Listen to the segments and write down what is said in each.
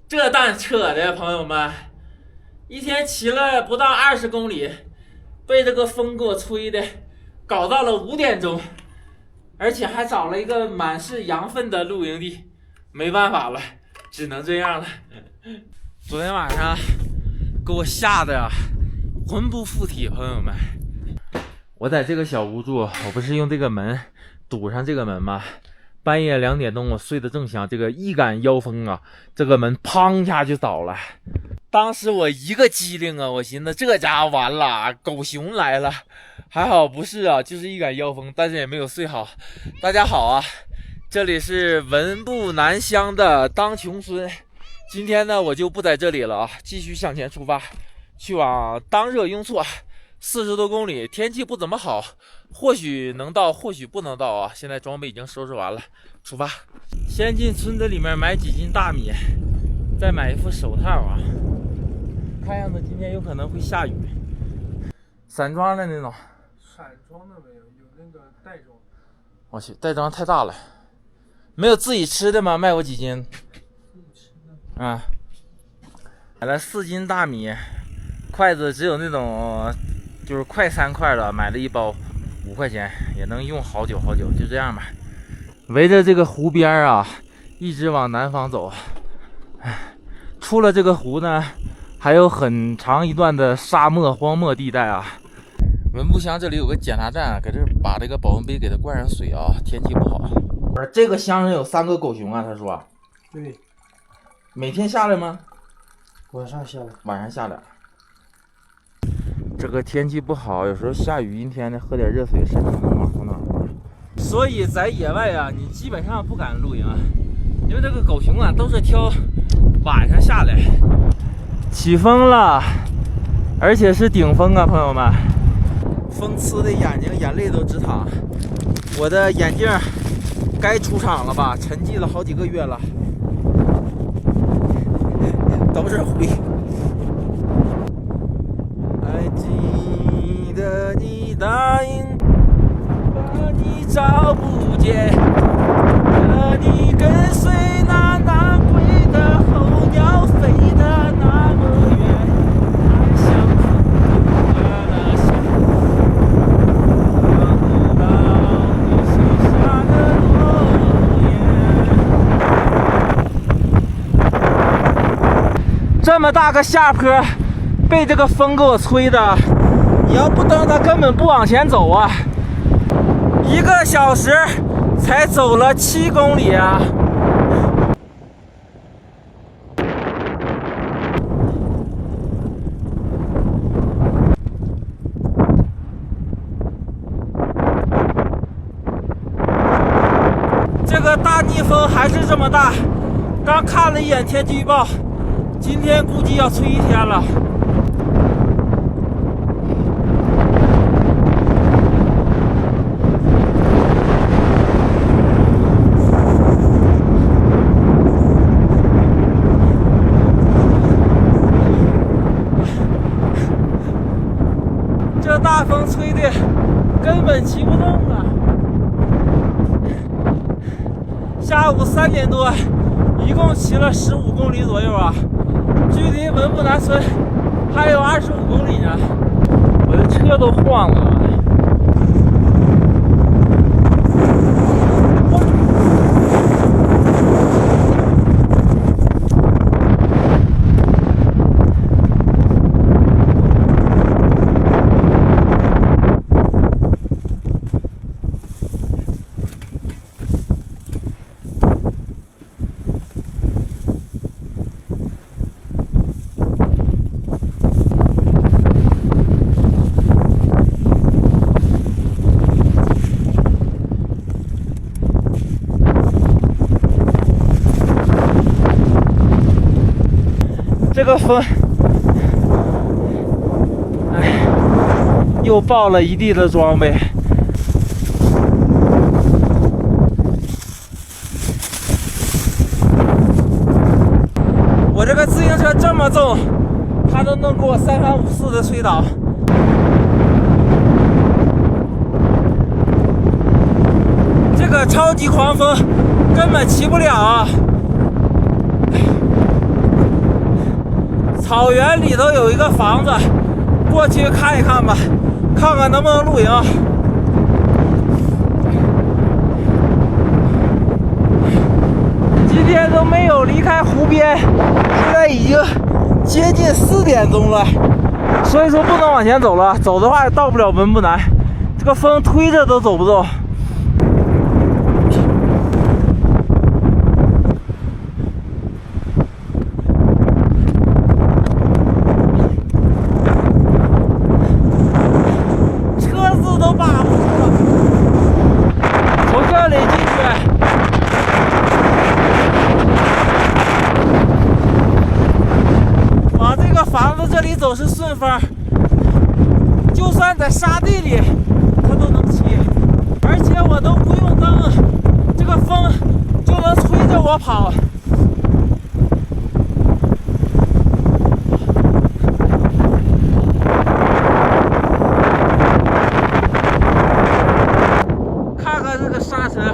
这蛋扯的，朋友们，一天骑了不到20公里，被这个风给我吹的，搞到了5点钟，而且还找了一个满是羊粪的露营地，没办法了，只能这样了。昨天晚上给我吓得呀，魂不附体，朋友们。我在这个小屋住，我不是用这个门堵上这个门吗？半夜2点钟，我睡得正香，这个一杆妖风啊，这个门砰一下就倒了。当时我一个机灵啊，我寻思这家伙完了，狗熊来了。还好不是啊，就是一杆妖风，但是也没有睡好。大家好啊，这里是文部南乡的当穷孙。今天呢，我就不在这里了啊，继续向前出发，去往当热雍措。40多公里，天气不怎么好，或许能到，或许不能到啊。现在装备已经收拾完了，出发。先进村子里面买几斤大米，再买一副手套啊。看样子今天有可能会下雨。散装的那种。散装的没有，有那个袋装。我去，袋装太大了。没有自己吃的吗？卖我几斤？自己吃的。啊。买了4斤大米，筷子只有那种。就是快3块的，买了1包5块钱，也能用好久好久。就这样吧，围着这个湖边啊，一直往南方走。出了这个湖呢，还有很长一段的沙漠荒漠地带啊。文部乡这里有个检查站，搁这把这个保温杯给它灌上水啊，天气不好。不是这个乡上有3个狗熊啊，他说。对。每天下来吗？晚上下来。晚上下来。这个天气不好，有时候下雨阴天的，喝点热水，身体能暖和暖和。所以在野外啊，你基本上不敢露营，因为这个狗熊啊都是挑晚上下来。起风了，而且是顶风啊，朋友们，风刺的眼睛眼泪都直淌。我的眼镜该出厂了吧，沉寂了好几个月了，都是灰。还记得你答应把你找不见，你跟随那南归的候鸟飞得那么远，还像风的那些看不到你写下的诺言。这么大个下坡被这个风给我吹的，你要不蹬它根本不往前走啊！1个小时才走了7公里啊！这个大逆风还是这么大，刚看了一眼天气预报，今天估计要吹1天了。这大风吹的根本骑不动啊！下午3点多，一共骑了15公里左右啊，距离文部南村还有25公里呢，我的车都晃了。这个风，哎，又爆了一地的装备。我这个自行车这么重，它都能给我3番5次的吹倒。这个超级狂风根本骑不了啊！草原里头有一个房子，过去看一看吧，看看能不能露营。今天都没有离开湖边，现在已经接近4点钟了，所以说不能往前走了，走的话到不了文布南，这个风推着都走不动。车子都把不住了，从这里进去。往这个房子这里走是顺风，就算在沙地里它都能骑，而且我都不用蹬，这个风就能吹着我跑。看看这个沙尘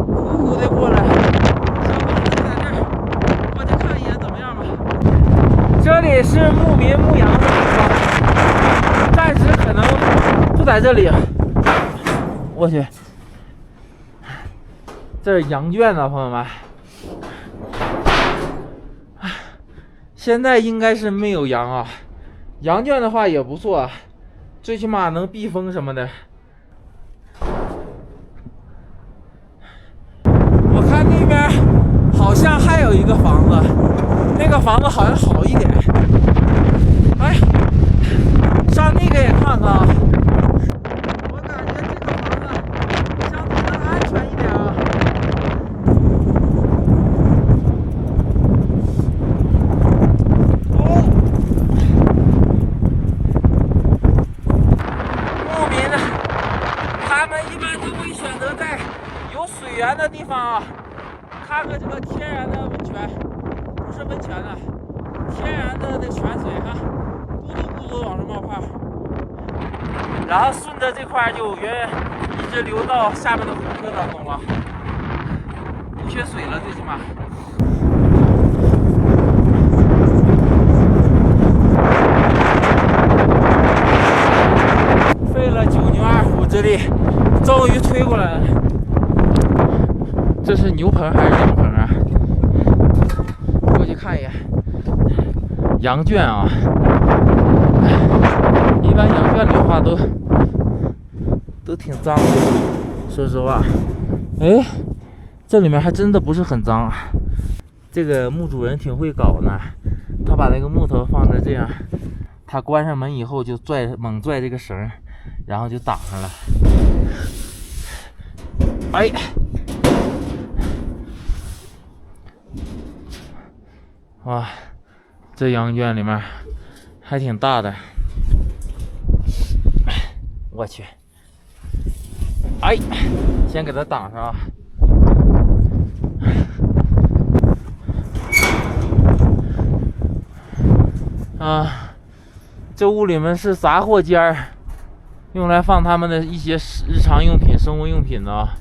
呼呼的过来，小房子在这儿，过去看一眼怎么样吧。这里是牧民牧羊的地方，暂时可能不在这里。我去，这是羊圈呢，朋友们。现在应该是没有羊啊，羊圈的话也不错，最起码能避风什么的。我看那边好像还有一个房子，那个房子好像好一点。哎，上那个也看看啊。我感觉这个房子相对能安全一点啊。哦，牧民呢，他们一般都会选择在有水源的地方啊。看看这个天然的温泉，不是温泉了，天然的这泉水啊，咕嘟咕嘟往这冒泡，然后顺着这块就一直流到下面的湖泊当中了，不缺水了，最起码。费了9牛2虎之力，终于推过来了。这是牛棚还是羊棚啊？过去看一眼。羊圈啊，一般羊圈里的话都挺脏的，说实话。哎，这里面还真的不是很脏啊。这个墓主人挺会搞呢，他把那个木头放在这样，他关上门以后就猛拽这个绳，然后就挡上了。哎。哇，这羊圈里面还挺大的，我去！哎，先给它挡上啊！这屋里面是杂货间儿，用来放他们的一些日常用品、生活用品的啊，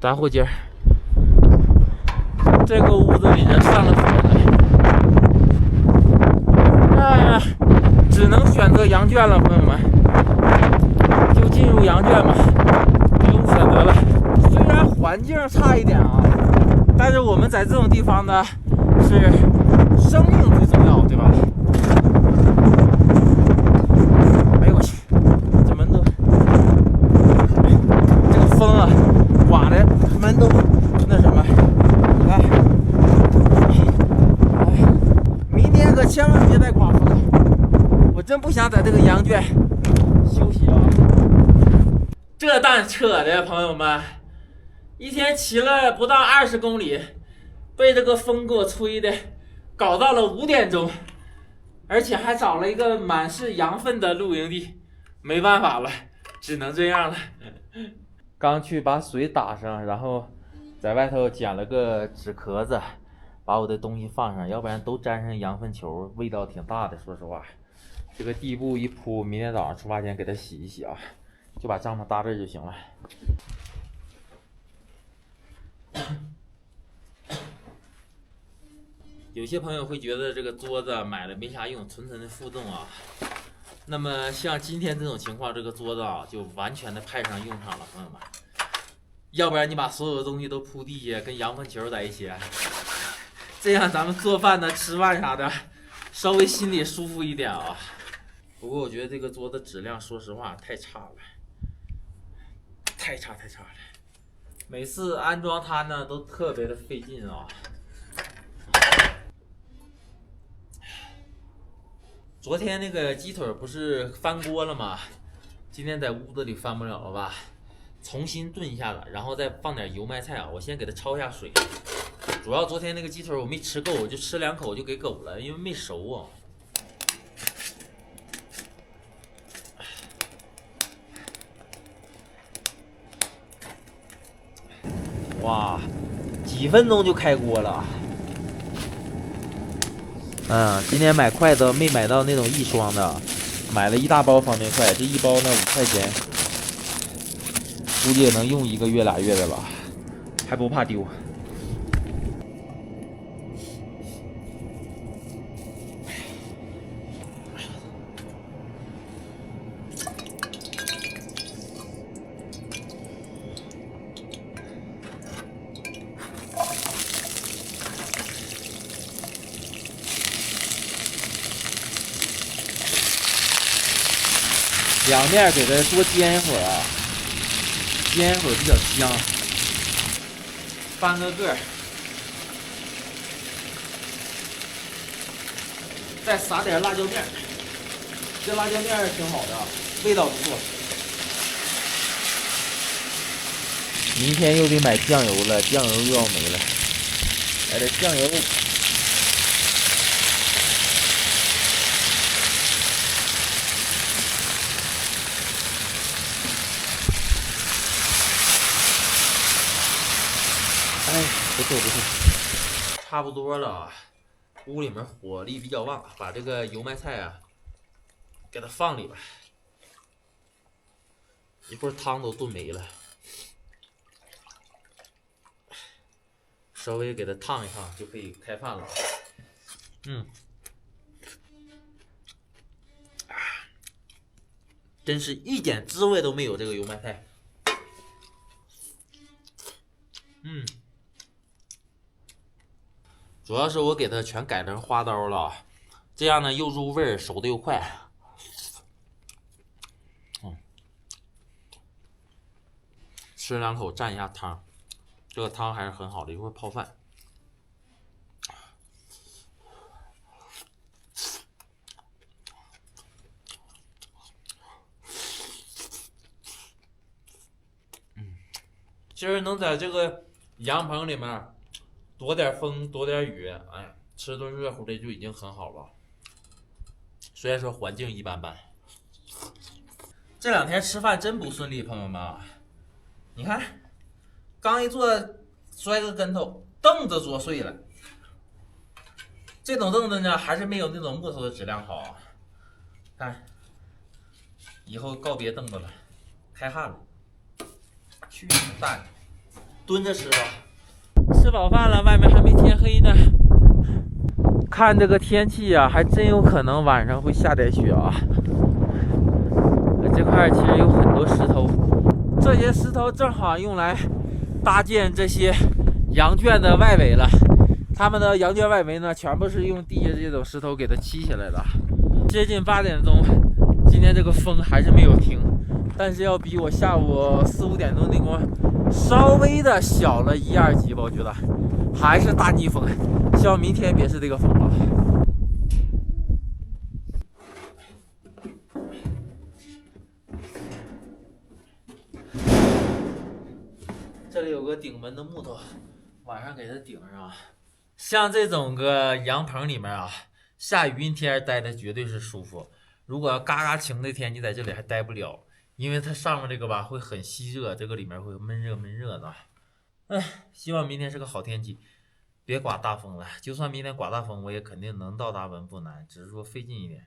杂货间儿。这个屋子里人上了锁了。只能选择羊圈了，朋友们，就进入羊圈吧，不用选择了。虽然环境差一点啊，但是我们在这种地方呢，是生命最重要，对吧？哎呦我去，这门都，这个风啊，刮的门都那什么，你看，哎，明天可千万别再刮风了。我真不想在这个羊圈休息啊！这蛋扯的，朋友们，一天骑了不到20公里，被这个风给我吹的，搞到了5点钟，而且还找了一个满是羊粪的露营地，没办法了，只能这样了。刚去把水打上，然后在外头捡了个纸壳子，把我的东西放上，要不然都沾上羊粪球，味道挺大的，说实话。这个地布一铺，明天早上出发前给它洗一洗啊，就把帐篷搭这就行了。有些朋友会觉得这个桌子买了没啥用，纯纯的负重啊。那么像今天这种情况，这个桌子啊就完全的派上用场了，朋友们。要不然你把所有的东西都铺地下，跟羊粪球在一起，这样咱们做饭呢、吃饭啥的，稍微心里舒服一点啊。不过我觉得这个桌子质量，说实话太差了，太差了。每次安装它呢都特别的费劲啊。昨天那个鸡腿不是翻锅了吗？今天在屋子里翻不了了吧？重新炖一下子，然后再放点油麦菜啊。我先给它焯一下水。主要昨天那个鸡腿我没吃够，我就吃2口就给狗了，因为没熟啊。哇，几分钟就开锅了。今天买筷子没买到那种1双的，买了一大包方便筷，这一包呢5块钱，估计也能用1个月2月的吧，还不怕丢。两面给它多煎一会儿啊，煎一会儿比较香。翻个个儿，再撒点辣椒面，这辣椒面挺好的，味道不错。明天又得买酱油了，酱油又要没了，来点酱油。哎，不错，差不多了。屋里面火力比较旺，把这个油麦菜啊，给它放里边，一会儿汤都炖没了。稍微给它烫一烫就可以开饭了。真是一点滋味都没有，这个油麦菜。主要是我给它全改成花刀了，这样呢又入味儿，熟的又快。吃2口蘸一下汤，这个汤还是很好的，一会儿泡饭。其实能在这个羊棚里面躲点风，躲点雨，哎，吃顿热乎的就已经很好了。虽然说环境一般般，这2天吃饭真不顺利，朋友们啊！你看，刚一坐摔个跟头，凳子坐碎了。这种凳子呢，还是没有那种木头的质量好。看，以后告别凳子了，开汗了。去你蛋，蹲着吃吧。吃饱饭了，外面还没天黑呢。看这个天气啊，还真有可能晚上会下点雪啊。这块其实有很多石头，这些石头正好用来搭建这些羊圈的外围了。他们的羊圈外围呢，全部是用地下这种石头给它砌起来的。接近8点钟，今天这个风还是没有停，但是要比我下午4、5点钟那会稍微的小了1、2级吧，我觉得还是大逆风，希望明天别是这个风了。这里有个顶门的木头，晚上给它顶上。像这种个羊棚里面啊，下雨阴天待的绝对是舒服。如果嘎嘎晴的天，你在这里还待不了，因为它上面这个吧会很吸热，这个里面会闷热的。希望明天是个好天气，别刮大风了。就算明天刮大风，我也肯定能到达文步南，只是说费劲一点。